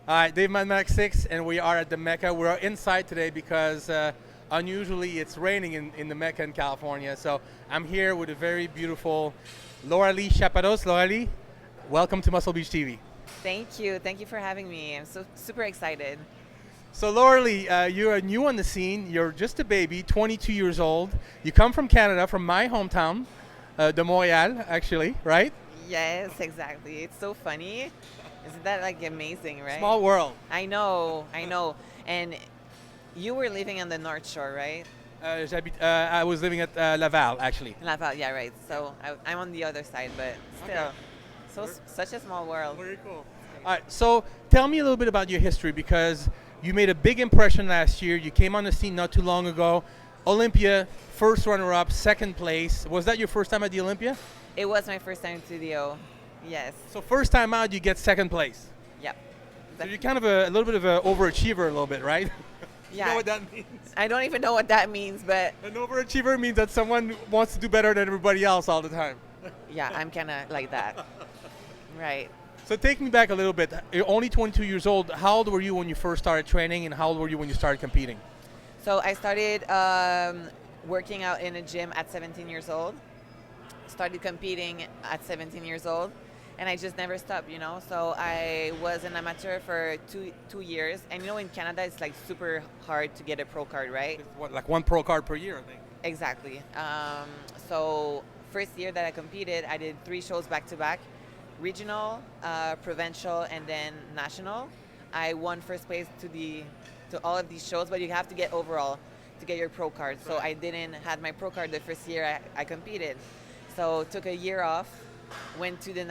Dave Mathematic 6, and we are at the Mecca. We're inside today because unusually it's raining in the Mecca in California. So I'm here with a very beautiful Lauralie Chapados. Lauralie, welcome to Muscle Beach TV. Thank you. Thank you for having me. I'm so super excited. So Lauralie, you're new on the scene. You're just a baby, 22 years old. You come from Canada, from my hometown, de Montreal, actually, right? Yes, exactly. It's so funny. Isn't that like amazing, right? Small world. I know, I know. And you were living on the North Shore, right? I was living at Laval, actually. Laval, yeah, right. So I'm on the other side, but still, Okay. such a small world. Very cool. All right, so tell me a little bit about your history because you made a big impression last year. You came on the scene not too long ago. Olympia, first runner-up, second place. Was that your first time at the Olympia? It was my first time to the O. Yes. So first time out, you get second place. Yep. So you're kind of a little bit of an overachiever a little bit, right? You Yeah. know what that means? I don't even know what that means, but An overachiever means that someone wants to do better than everybody else all the time. yeah, I'm kind of like that. Right. So take me back a little bit. You're only 22 years old. How old were you when you first started training, and how old were you when you started competing? So I started working out in a gym at 17 years old. Started competing at 17 years old, and I just never stopped, you know. So I was an amateur for two years, and you know, in Canada it's like super hard to get a pro card, right? It's what, like one pro card per year, I think. Exactly. So first year that I competed, I did 3 shows back to back, regional, provincial, and then national. I won first place to all of these shows, but you have to get overall to get your pro card. So I didn't had my pro card the first year I competed. So took a year off, went to the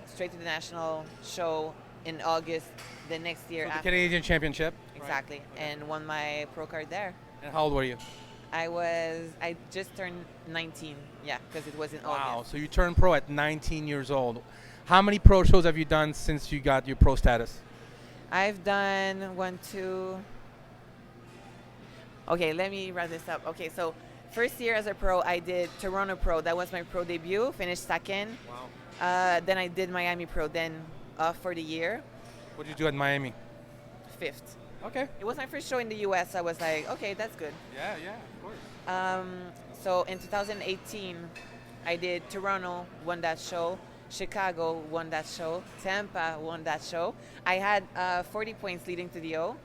straight to the national show in August the next year So the after. Canadian Championship. Exactly, and won my pro card there. And how old were you? I just turned 19, yeah, because it was in Wow, August. so you turned pro at 19 years old. How many pro shows have you done since you got your pro status? I've done 1, 2. Okay, let me wrap this up. Okay, so first year as a pro, I did Toronto Pro. That was my pro debut, finished second. Wow. Then I did Miami Pro, then off for the year, What did you do at Miami? 5th. Okay. It was my first show in the US. I was like, okay, that's good. Yeah, of course. So in 2018, I did Toronto, won that show. Chicago won that show. Tampa won that show. I had 40 points leading to the O,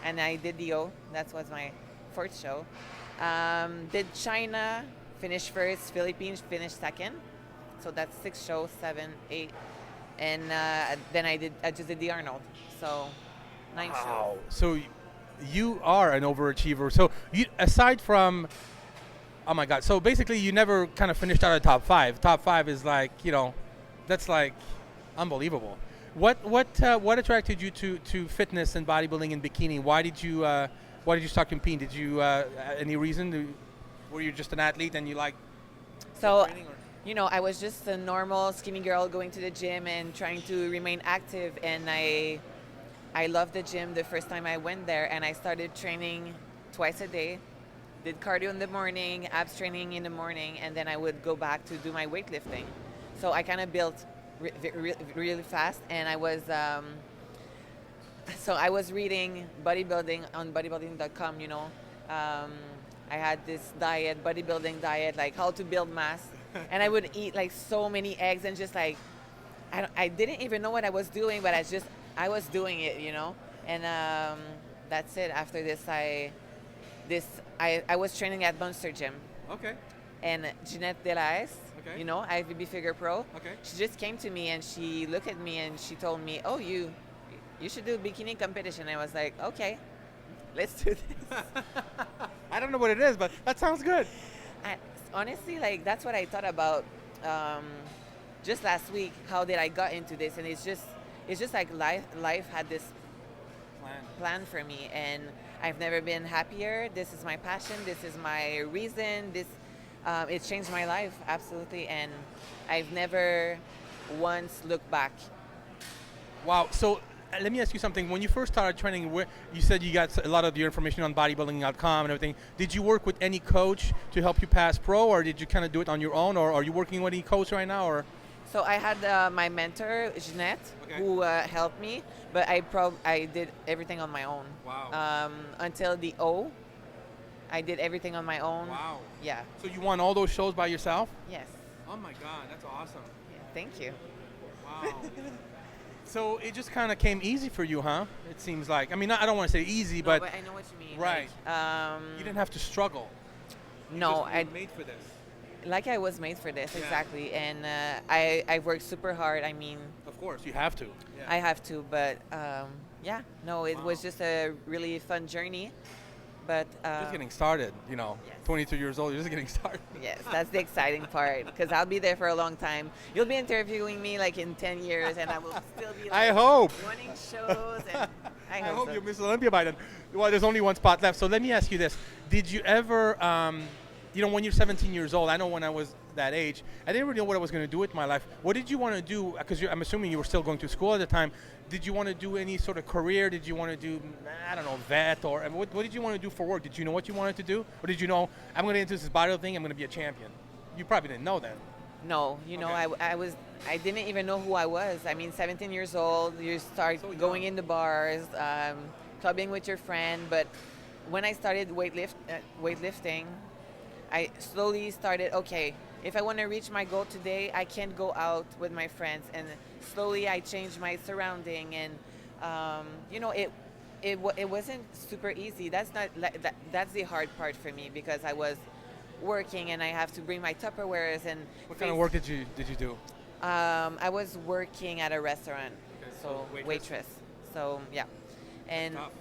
and I did the O. That was my 4th show. Did China, finished first. Philippines finished second. So that's 6 shows, 7, 8, and then I just did the Arnold. So 9 shows. So you are an overachiever. So you, aside from, oh my God. So basically, you never kind of finished out of top 5. Top 5 is like, that's like unbelievable. What attracted you to fitness and bodybuilding and bikini? Why did you start competing? Did you any reason? Were you just an athlete and you like So, training? Or? I was just a normal skinny girl going to the gym and trying to remain active, and I loved the gym the first time I went there, and I started training twice a day. Did cardio in the morning, abs training in the morning, and then I would go back to do my weightlifting. So I kind of built really fast, and I was so I was reading bodybuilding on bodybuilding.com. I had this bodybuilding diet, like how to build mass, and I would eat like so many eggs and just like I didn't even know what I was doing, but I was doing it, and that's it. After this, I was training at Monster Gym. Okay. And Jeanette Delahaye, Okay. IFBB Figure Pro, Okay. she just came to me and she looked at me and she told me, oh, you should do bikini competition. I was like, okay, let's do this. I don't know what it is, but that sounds good. Honestly, like, that's what I thought about just last week. How did I got into this? And it's just like life had this plan for me, and I've never been happier. This is my passion. This is my reason. It changed my life, absolutely, and I've never once looked back. Wow. So let me ask you something. When you first started training, you said you got a lot of your information on bodybuilding.com and everything. Did you work with any coach to help you pass pro, or did you kind of do it on your own, or are you working with any coach right now? Or So I had my mentor Jeanette, Okay. who helped me, but I did everything on my own. Wow. Until the O, I did everything on my own. Wow. Yeah. So you won all those shows by yourself? Yes. Oh my God, that's awesome. Yeah, thank you. Wow. So it just kind of came easy for you, huh? It seems like. I mean, I don't want to say easy, No, but but I know what you mean. right. Like, you didn't have to struggle. no, you were made for this. I was made for this, Yeah. exactly. And I worked super hard. I mean, Of course, you have to. Yeah. I have to, but yeah, no, it was Wow. just a really fun journey. But just getting started, you know. Yes. 22 years old, you're just getting started. yes, that's the exciting part because I'll be there for a long time. You'll be interviewing me like in 10 years, and I will still be like I hope. winning shows. And I hope so. you're Miss Olympia by then. Well, there's only one spot left. So let me ask you this: did you ever, when you're 17 years old? I know when I was that age, I didn't really know what I was going to do with my life. What did you want to do? Because I'm assuming you were still going to school at the time. Did you want to do any sort of career? Did you want to do, I don't know, vet or what did you want to do for work? Did you know what you wanted to do, or did you know I'm going to get into this bodybuilding thing? I'm going to be a champion. You probably didn't know then. No, Okay. I didn't even know who I was. I mean, 17 years old, you start So young. going into bars, clubbing with your friend. But when I started weightlifting, I slowly started, okay, if I want to reach my goal today, I can't go out with my friends. And slowly I changed my surrounding. And, it wasn't super easy. That's the hard part for me because I was working and I have to bring my Tupperwares and What kind of work did you do? I was working at a restaurant, Okay, so so waitress. So yeah, and Tough.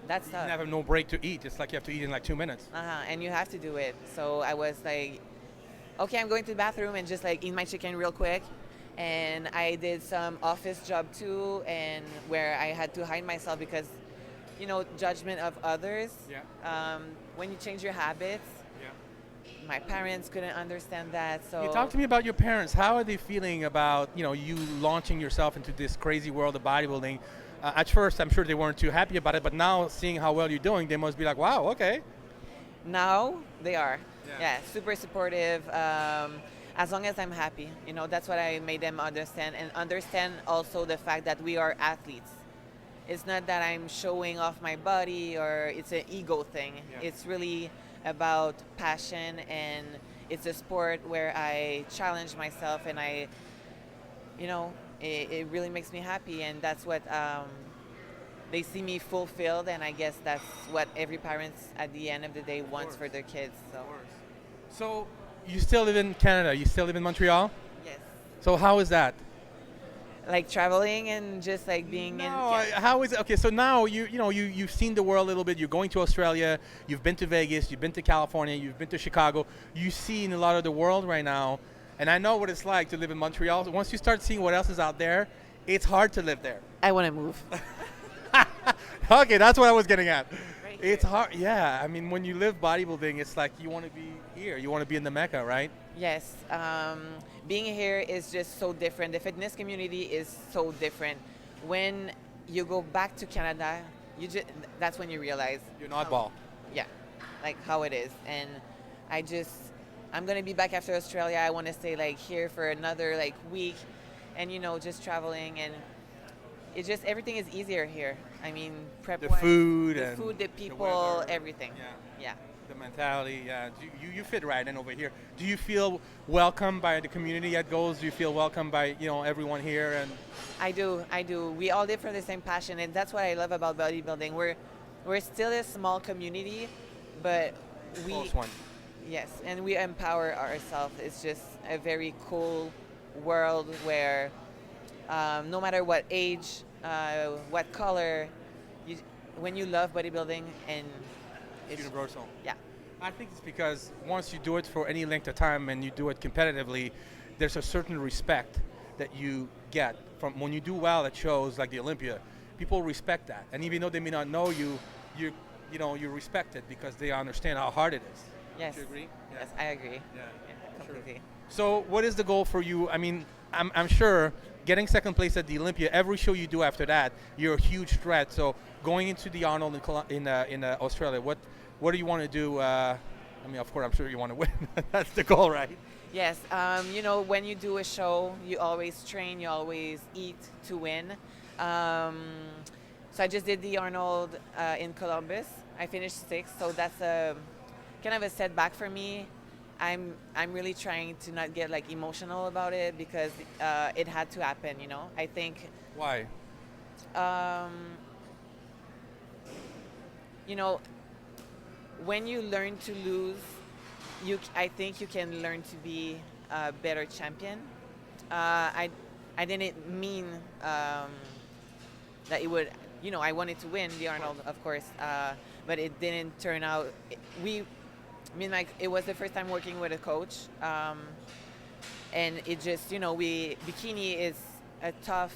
that's You tough. have no break to eat. It's like you have to eat in like 2 minutes. And you have to do it. So I was like, okay, I'm going to the bathroom and just like eat my chicken real quick. And I did some office job too, and where I had to hide myself because, judgment of others. Yeah. When you change your habits, Yeah. my parents couldn't understand that. So You talk to me about your parents. How are they feeling about you launching yourself into this crazy world of bodybuilding? At first, I'm sure they weren't too happy about it, but now seeing how well you're doing, they must be like, "Wow, okay." Now they are. Yeah. Yeah, super supportive. As long as I'm happy, that's what I made them understand, and understand also the fact that we are athletes. It's not that I'm showing off my body or it's an ego thing. Yeah. It's really about passion, and it's a sport where I challenge myself, and it really makes me happy, and that's what they see me fulfilled, and I guess that's what every parent at the end of the day wants for their kids. So you still live in Canada. You still live in Montreal. Yes. So how is that? Like traveling and just like being in. How is it? Okay, so now you've seen the world a little bit. You're going to Australia. You've been to Vegas. You've been to California. You've been to Chicago. You've seen a lot of the world right now, and I know what it's like to live in Montreal. Once you start seeing what else is out there, it's hard to live there. I want to move. Okay, that's what I was getting at. Right It's here. hard. Yeah, I mean, when you live bodybuilding, it's like you want to be here. You want to be in the Mecca, right? Yes. Being here is just so different. The fitness community is so different. When you go back to Canada, that's when you realize. You're an oddball. Yeah, like how it is. And I'm going to be back after Australia. I want to stay like here for another like week and, just traveling, and it's just, everything is easier here. I mean, prep The food the and food, the the people, weather. everything. Yeah. Yeah. The mentality, yeah. You fit right in over here. Do you feel welcome by the community at Goals? Do you feel welcome by everyone here? And I do. We all live for the same passion, and that's what I love about bodybuilding. We're still a small community, but we close one. yes, and we empower ourselves. It's just a very cool world where no matter what age, what color, when you love bodybuilding, and It's universal. Yeah. I think it's because once you do it for any length of time and you do it competitively, there's a certain respect that you get from when you do well at shows like the Olympia. People respect that, and even though they may not know you, you respect it because they understand how hard it is. Yes. Do you agree? Yes, I agree. Yeah. Yeah, Sure. completely. So, what is the goal for you? I mean, I'm sure getting second place at the Olympia, every show you do after that, you're a huge threat. So, going into the Arnold in Australia, what do you want to do? I mean, of course, I'm sure you want to win. That's the goal, right? Yes, when you do a show, you always train, you always eat to win. Um, so I just did the Arnold in Columbus. I finished sixth, so that's a kind of a setback for me. I'm really trying to not get like emotional about it because it had to happen. I think Why? um, you know when you learn to lose, I think you can learn to be a better champion. I didn't mean that it would. I wanted to win the Arnold, of course, but it didn't turn out. It was the first time working with a coach, and it just, bikini is a tough,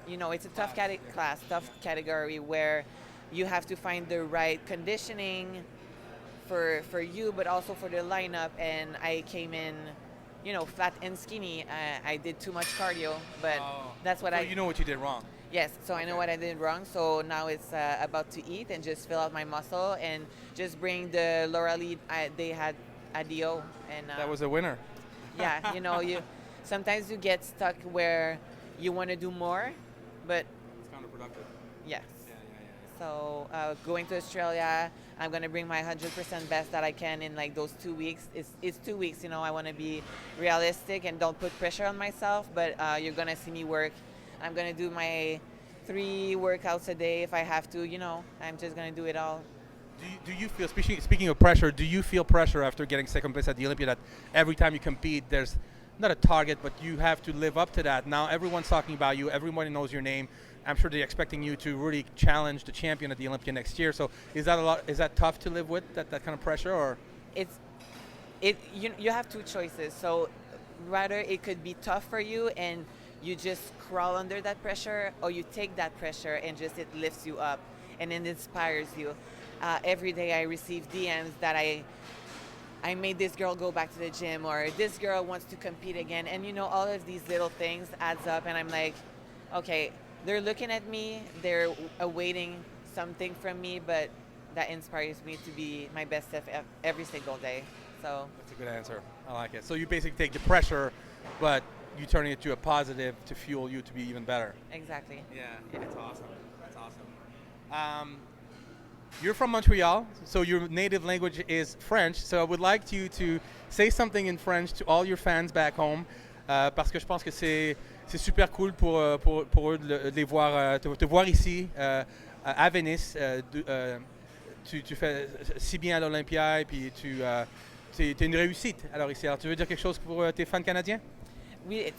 it's a tough class, tough category where you have to find the right conditioning for you, but also for the lineup. And I came in, fat and skinny. I did too much cardio, but that's what so you know what you did wrong. Yes, so I know what I did wrong. So now it's about to eat and just fill out my muscle and just bring the Lauralie they had at the O. And That was a winner. yeah, you sometimes you get stuck where you want to do more, but It's counterproductive. yes. Yeah. So going to Australia, I'm gonna bring my 100% best that I can in like those 2 weeks. It's 2 weeks, I want to be realistic and don't put pressure on myself. But you're gonna see me work. I'm gonna do my 3 workouts a day if I have to. I'm just gonna do it all. Do you feel, speaking of pressure, do you feel pressure after getting second place at the Olympia that every time you compete, there's not a target, but you have to live up to that? Now everyone's talking about you. Everybody knows your name. I'm sure they're expecting you to really challenge the champion at the Olympia next year. So is that tough to live with, that kind of pressure, or? You have 2 choices. So rather it could be tough for you and you just crawl under that pressure, or you take that pressure and just it lifts you up and it inspires you. Every day I receive DMs that I made this girl go back to the gym, or this girl wants to compete again. And all of these little things adds up, and I'm like, okay, they're looking at me, they're awaiting something from me, but that inspires me to be my best self every single day. So That's a good answer. I like it. So you basically take the pressure, but you turn it to a positive to fuel you to be even better. exactly. Yeah, that's awesome. That's awesome. You're from Montreal, so your native language is French. So I would like you to say something in French to all your fans back home, parce que je pense que c'est super cool pour eux de les voir, te voir ici à Venise. Tu fais si bien à l'Olympia et puis t'es une réussite alors ici. Alors tu veux dire quelque chose pour tes fans canadiens? Oui,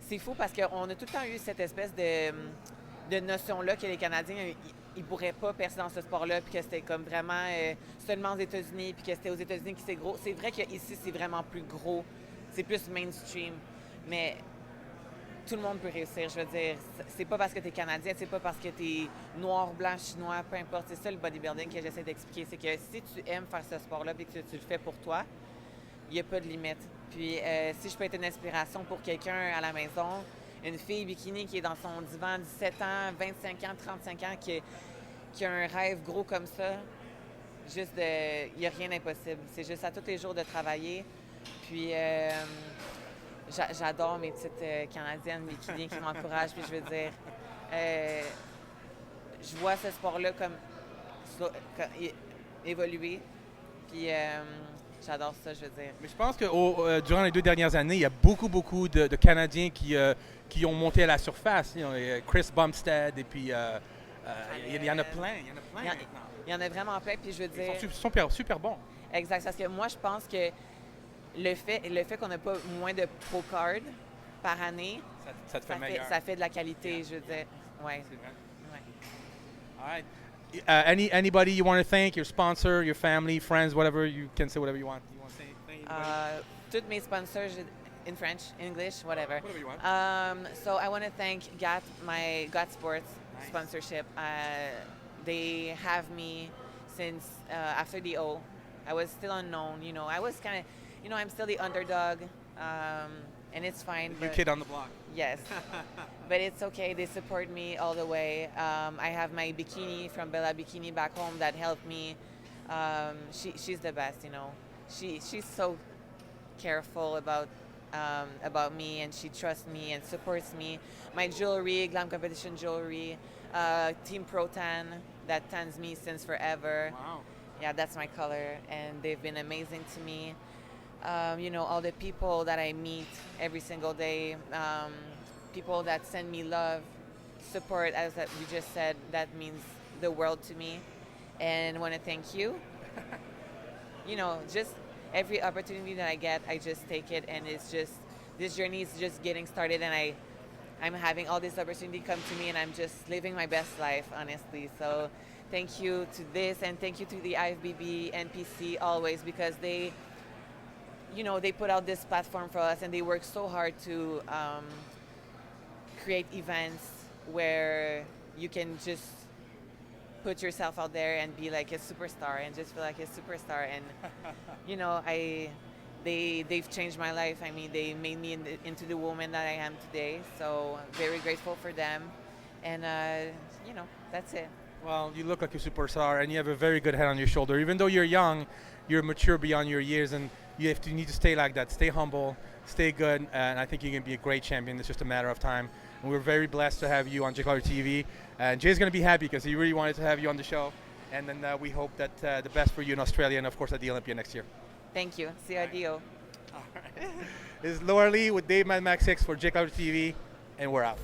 c'est fou parce qu'on a tout le temps eu cette espèce de notion-là que les Canadiens, ils pourraient pas percer dans ce sport-là, puis que c'était comme vraiment seulement aux États-Unis, puis que c'était aux États-Unis que c'est gros. C'est vrai qu'ici, c'est vraiment plus gros, c'est plus mainstream, mais tout le monde peut réussir. Je veux dire, c'est pas parce que tu es Canadien, c'est pas parce que tu es noir, blanc, chinois, peu importe. C'est ça le bodybuilding que j'essaie d'expliquer, c'est que si tu aimes faire ce sport-là et que tu le fais pour toi, il n'y a pas de limite. Puis si je peux être une inspiration pour quelqu'un à la maison, une fille bikini qui est dans son divan, 17 ans, 25 ans, 35 ans, qui a un rêve gros comme ça, il n'y a rien d'impossible. C'est juste à tous les jours de travailler. Puis j'adore mes petites Canadiennes bikini qui m'encouragent. Puis je veux dire, je vois ce sport-là comme évoluer. Puis j'adore ça, je veux dire. Mais je pense que durant les 2 dernières années, il y a beaucoup de Canadiens qui ont monté à la surface. Chris Bumstead et puis il y en a plein. Il y en a vraiment plein, puis je veux dire... Ils sont super bons. Exact, parce que moi, je pense que le fait qu'on n'a pas moins de pro cards par année, ça te fait meilleur. Ça fait de la qualité, je veux dire. Ouais. C'est vrai. Ouais. All right. Anybody you want to thank? Your sponsor, your family, friends, whatever. You can say whatever you want. You want to say thank anybody? Toutes mes sponsors in French, English, whatever. Whatever you want. So I want to thank my GAT Sports sponsorship. They have me since after the O. I was still unknown, I was kind of, I'm still the underdog, and it's fine. New kid on the block. Yes, but it's okay. They support me all the way. I have my bikini from Bella Bikini back home that helped me. She's the best, she's so careful about me, and she trusts me and supports me. My jewelry, Glam Competition jewelry, Team Protan, that tans me since forever. Wow. Yeah, that's my color, and they've been amazing to me. All the people that I meet every single day, people that send me love, support, as that we just said, that means the world to me. And I want to thank you. Just every opportunity that I get, I just take it, and it's just, this journey is just getting started, and I'm having all this opportunity come to me, and I'm just living my best life, honestly. So thank you to this, and thank you to the IFBB, NPC always, because they put out this platform for us, and they work so hard to create events where you can just put yourself out there and be like a superstar, and just feel like a superstar. And they've changed my life. I mean, they made me into the woman that I am today. So I'm very grateful for them, and that's it. Well, you look like a superstar, and you have a very good head on your shoulder. Even though you're young, you're mature beyond your years, and you need to stay like that. Stay humble, stay good, and I think you're going to be a great champion. It's just a matter of time. And we're very blessed to have you on Cutler TV. And Jay's going to be happy because he really wanted to have you on the show. And then we hope that the best for you in Australia, and of course at the Olympia next year. Thank you. See you at Dio. All right. This is Lauralie with Dave Mad Max 6 for Cutler TV, and we're out.